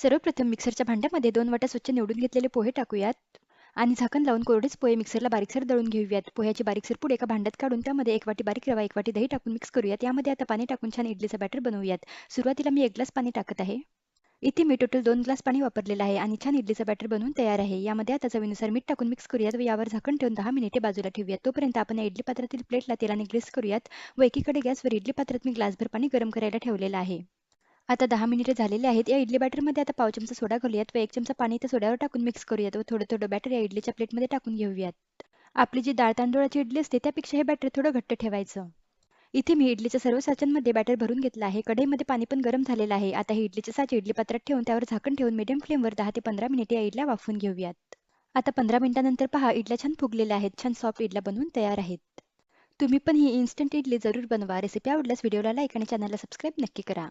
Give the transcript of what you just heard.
सर्वप्रथम मिक्सरच्या भांड्यामध्ये 2 वाट्या स्वच्छ निवडून घेतलेले पोहे टाकूयात आणि झाकण लावून कोरडेच पोहे मिक्सरला बारीकसर दळून घेऊयात. पोह्याची बारीकसर पूड एका भांड्यात काढून त्यामध्ये 1 वाटी बारीक रवा, 1 वाटी दही टाकून मिक्स करूयात. यामध्ये आता पाणी टाकून छान इडलीचा बॅटर बनवूयात. सुरुवातीला मी 1 ग्लास पाणी टाकत आहे. इथे मी टोटल 2 ग्लास पाणी वापरलेलं आहे आणि छान इडलीचा बॅटर बनवून तयार आहे. यामध्ये आता चवीनुसार मीठ टाकून मिक्स करूयात व यावर झाकण ठेवून 10 मिनिटे बाजूला ठेवूयात. तोपर्यंत आपण या इडली पात्रातील प्लेटला तेलाने ग्रीस करूयात व एकीकडे गॅसवर इडली पात्रात मी ग्लासभर पाणी गरम करायला ठेवलेलं आहे. आता 10 मिनिटे झालेले आहेत. या इडली बॅटरमध्ये आता पाव चमचा सोडा घालूयात व 1 चमचा पाणी त्या सोड्यावर टाकून मिक्स करूयात व थोडं थोडं बॅटर या इडलीच्या प्लेटमध्ये टाकून घेऊयात. आपली जी डाळ तांदूळाची इडली असते त्यापेक्षा हे बॅटर थोडं घट्ट ठेवायचं. इथे मी इडलीच्या सर्व साच्यांमध्ये बॅटर भरून घेतलं आहे. कढईमध्ये पाणी पण गरम झालेलं आहे. आता हे इडलीचे साचे इडली पात्रात ठेवून त्यावर झाकण ठेवून मीडियम फ्लेमवर 10 ते 15 मिनिटे या इडल्या वाफवून घेऊयात. आता 15 मिनिटांनंतर पहा, इडल्या छान फुगलेल्या आहेत. छान सॉफ्ट इडल्या बनवून तयार आहेत. तुम्ही पण ही इन्स्टंट इडली जरूर बनवा. रेसिपी आवडल्यास व्हिडिओला लाईक आणि चॅनलला सबस्क्राईब नक्की करा.